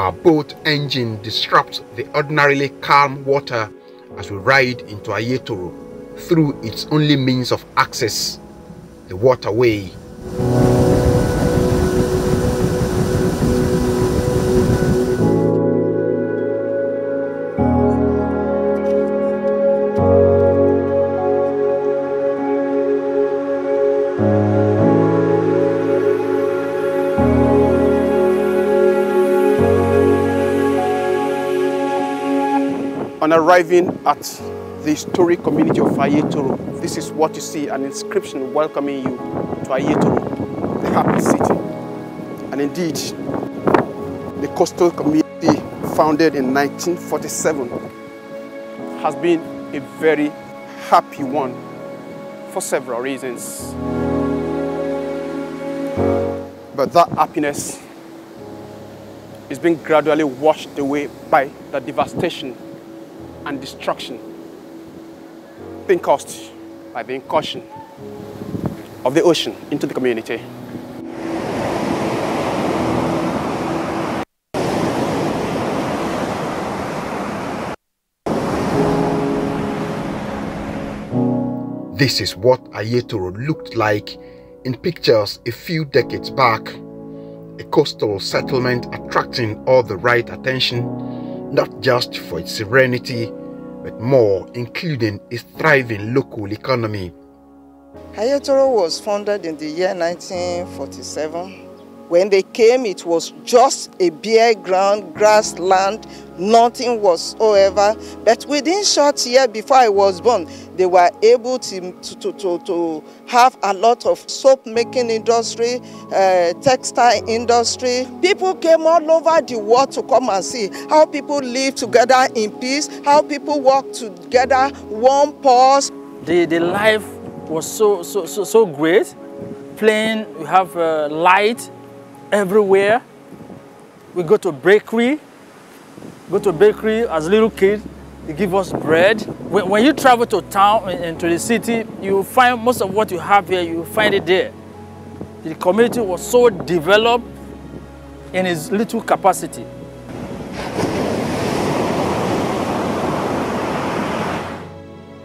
Our boat engine disrupts the ordinarily calm water as we ride into Ayetoro through its only means of access, the waterway. On arriving at the historic community of Ayetoro, this is what you see, an inscription welcoming you to Ayetoro, the happy city. And indeed, the coastal community founded in 1947 has been a very happy one for several reasons. But that happiness is being gradually washed away by the devastation and destruction being caused by the incursion of the ocean into the community. This is what Ayetoro looked like in pictures a few decades back. A coastal settlement attracting all the right attention, not just for its serenity, but more, including its thriving local economy. Ayetoro was founded in the year 1947. When they came, it was just a bare ground, grassland, nothing whatsoever. But within short year before I was born, they were able to have a lot of soap making industry, textile industry. People came all over the world to come and see how people live together in peace, how people work together, one pause. The life was so great. Plain, we have light everywhere. We go to bakery. As little kids. They give us bread. When you travel to town and to the city, you find most of what you have here, you find it there. The community was so developed in its little capacity.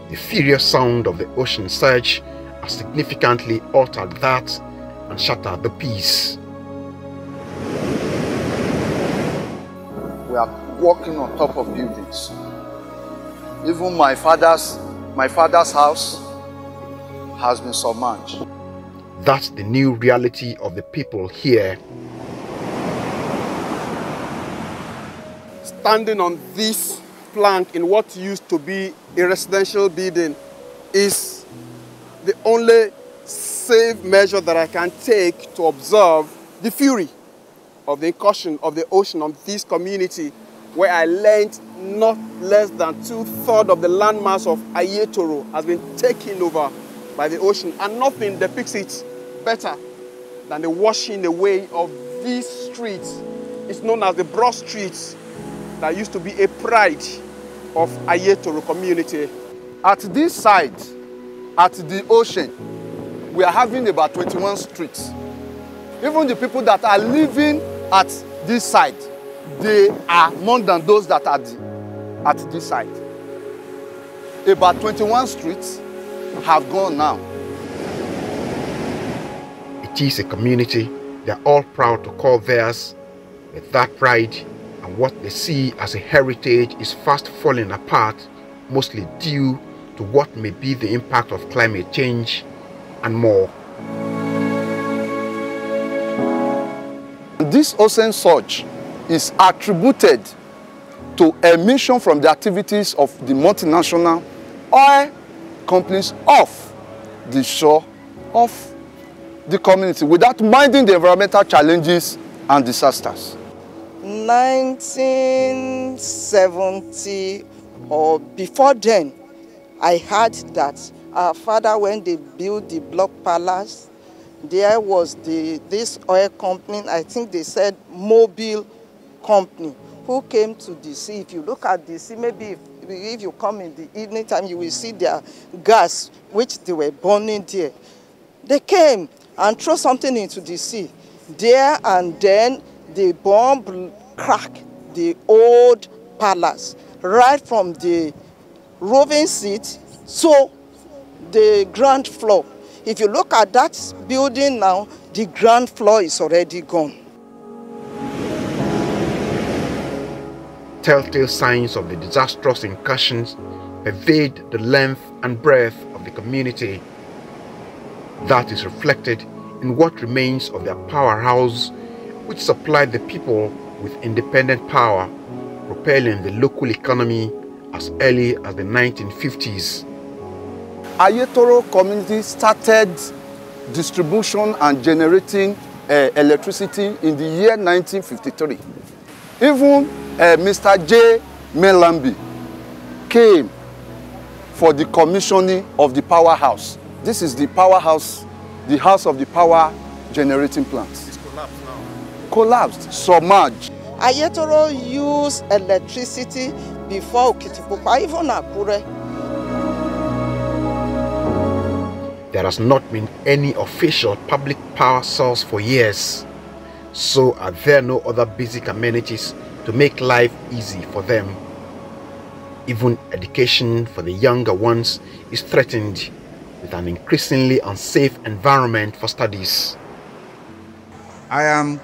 The furious sound of the ocean surge has significantly altered that and shattered the peace. We are walking on top of buildings. Even my father's house has been submerged. That's the new reality of the people here. Standing on this plank in what used to be a residential building is the only safe measure that I can take to observe the fury of the incursion of the ocean on this community, where I learned not less than 2/3 of the landmass of Ayetoro has been taken over by the ocean, and nothing depicts it better than the washing away of these streets. It's known as the Broad Streets that used to be a pride of Ayetoro community. At this side, at the ocean, we are having about 21 streets. Even the people that are living at this side, they are more than those that are at this side. About 21 streets have gone now. It is a community they're all proud to call theirs, but that pride and what they see as a heritage is fast falling apart, mostly due to what may be the impact of climate change and more. This ocean surge is attributed to emission from the activities of the multinational oil companies off the shore of the community without minding the environmental challenges and disasters. 1970 or before then, I heard that our father, when they built the block palace, there was this oil company, I think they said Mobile Company, who came to the sea. If you look at the sea, maybe if you come in the evening time, you will see their gas, which they were burning there. They came and threw something into the sea. There and then the bomb cracked the old palace, right from the roving seat to the ground floor. If you look at that building now, the ground floor is already gone. Telltale signs of the disastrous incursions pervade the length and breadth of the community. That is reflected in what remains of their powerhouse, which supplied the people with independent power, propelling the local economy as early as the 1950s. Ayetoro community started distribution and generating electricity in the year 1953. Even Mr. J. Melambi came for the commissioning of the powerhouse. This is the powerhouse, the house of the power generating plants. It's collapsed now. Collapsed, submerged. Ayetoro used electricity before Okitipupa, even Akure. There has not been any official public power source for years, so are there no other basic amenities to make life easy for them. Even education for the younger ones is threatened with an increasingly unsafe environment for studies. I am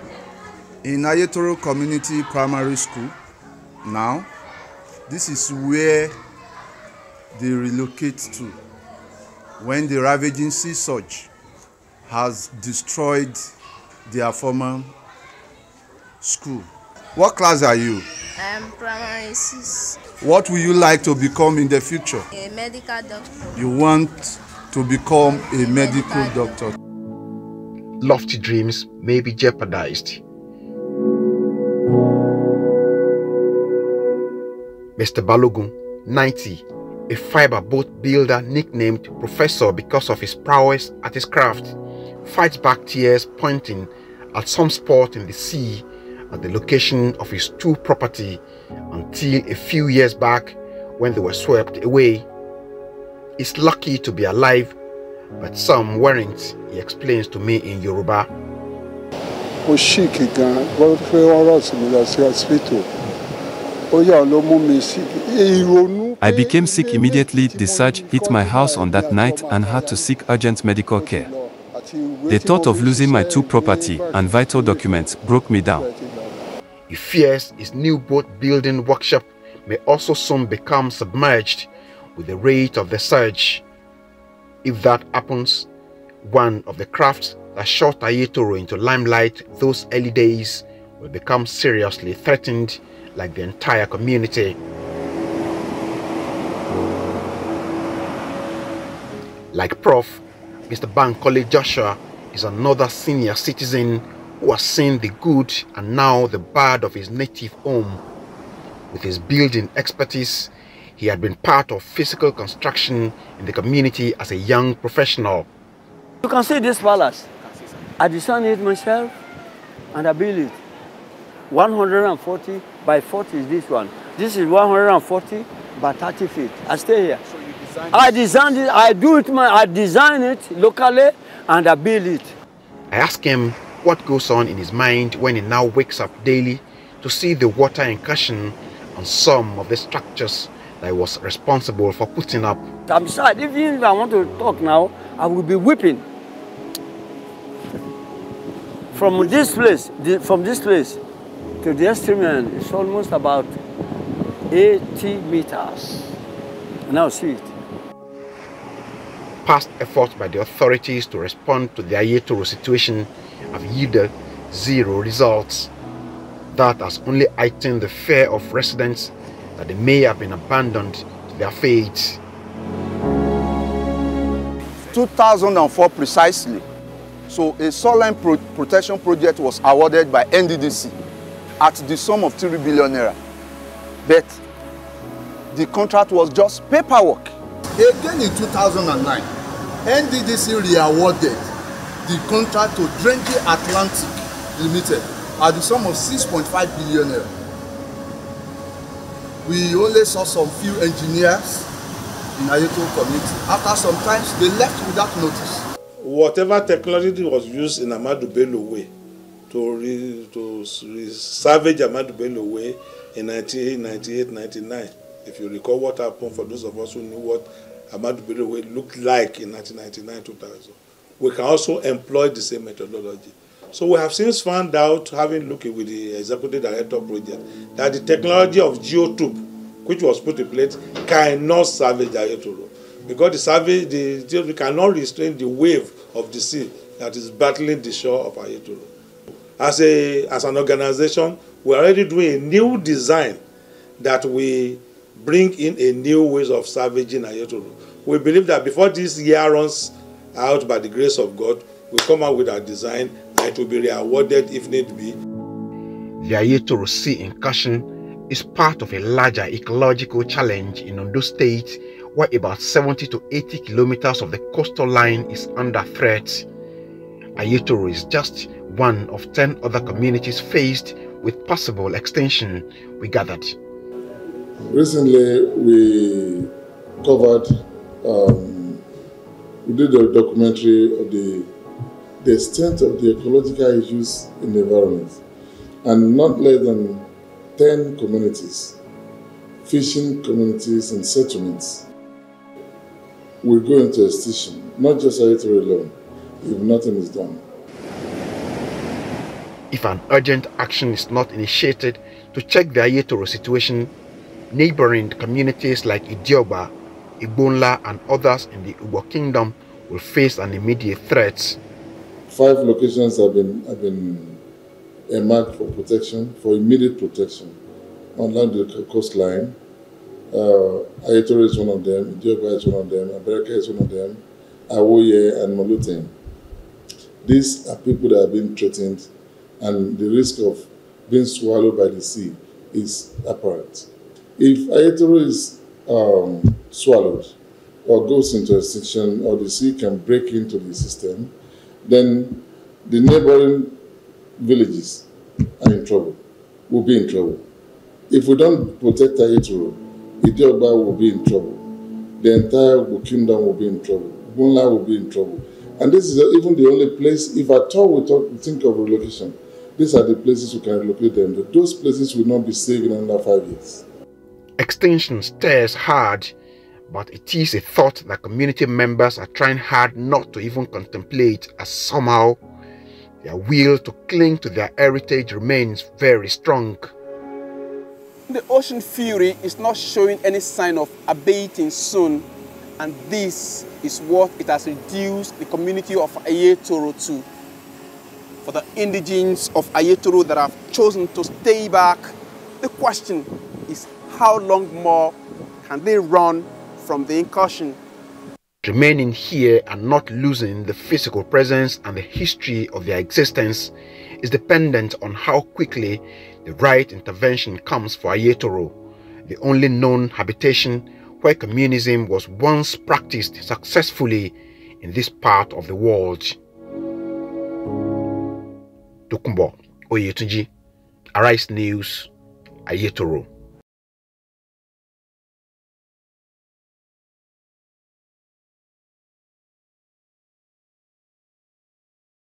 in Ayetoro Community Primary School now. This is where they relocate to when the ravaging sea surge has destroyed their former school. What class are you? I'm primary 6. What will you like to become in the future? A medical doctor. You want to become a medical doctor. Lofty dreams may be jeopardized. Mr. Balogun, 90, a fiber boat builder nicknamed Professor because of his prowess at his craft, fights back tears pointing at some spot in the sea at the location of his two property until a few years back when they were swept away. He's lucky to be alive, but some weren't, he explains to me in Yoruba. I became sick immediately. The surge hit my house on that night and had to seek urgent medical care. The thought of losing my two property and vital documents broke me down. He fears his new boat building workshop may also soon become submerged with the rate of the surge. If that happens, one of the crafts that shot Ayetoro into limelight those early days will become seriously threatened, like the entire community. Like Prof, Mr. Bankole Joshua is another senior citizen who has seen the good and now the bad of his native home. With his building expertise, he had been part of physical construction in the community as a young professional. You can see this palace. I designed it myself and I built it. 140 by 40 is this one. This is 140 by 30 feet. I stay here. So you designed it, I design it locally and I build it. I ask him what goes on in his mind when he now wakes up daily to see the water incursion on some of the structures that he was responsible for putting up. I'm sad. Even if I want to talk now, I will be weeping. From this place to the extreme end, it's almost about 80 meters. Now see it. Past efforts by the authorities to respond to the Ayetoro situation have yielded zero results. That has only heightened the fear of residents that they may have been abandoned to their fate. 2004 precisely. So a shoreline protection project was awarded by NDDC at the sum of 3 billion naira. But the contract was just paperwork. Again in 2009, NDDC re-awarded the contract to Drenji Atlantic Limited at the sum of 6.5 billion naira. We only saw some few engineers in Ayetoro community. After some time, they left without notice. Whatever technology was used in Ahmadu Bello way to savage Ahmadu Bello way in 1998-99. If you recall what happened, for those of us who knew what Ahmadu Bello way looked like in 1999-2000, we can also employ the same methodology. So we have since found out, having looked with the executive director project, that the technology of geotube, which was put in place, cannot salvage Ayetoro, because we cannot restrain the wave of the sea that is battling the shore of Ayetoro. As an organization, we are already doing a new design that we bring in a new ways of salvaging Ayetoro. We believe that before this year runs out, by the grace of God, we'll come out with our design and it will be rewarded if need be. The Ayetoro Sea incursion is part of a larger ecological challenge in Ondo State, where about 70 to 80 kilometers of the coastal line is under threat. Ayetoro is just one of 10 other communities faced with possible extinction, we gathered. Recently, we covered, we did a documentary of the extent of the ecological issues in the environment, and not less than 10 communities, fishing communities and settlements, will go into extinction, not just Ayetoro alone, if nothing is done. If an urgent action is not initiated to check the Ayetoro situation, neighboring communities like Idioba, Igbonla and others in the Ugbo Kingdom will face an immediate threat. 5 locations have been earmarked for protection, for immediate protection, along the coastline. Ayetoro is one of them, Idioba is one of them, Abereke is one of them, Awoye and Moluten. These are people that have been threatened, and the risk of being swallowed by the sea is apparent. If Ayetoro is swallowed or goes into extinction, or the sea can break into the system, then the neighboring villages are in trouble, will be in trouble. If we don't protect Ayetoro, Idioba will be in trouble. The entire Ugbo Kingdom will be in trouble. Igbonla will be in trouble. And this is even the only place, if at all we think of relocation, these are the places we can relocate them. Those places will not be safe in under 5 years. Extinction stares hard, but it is a thought that community members are trying hard not to even contemplate, as somehow their will to cling to their heritage remains very strong. The ocean fury is not showing any sign of abating soon, and this is what it has reduced the community of Ayetoro to. For the indigenes of Ayetoro that have chosen to stay back, the question is, how long more can they run from the incursion? Remaining here and not losing the physical presence and the history of their existence is dependent on how quickly the right intervention comes for Ayetoro, the only known habitation where communism was once practiced successfully in this part of the world. Tokunbo Oyetunji, Arise News, Ayetoro.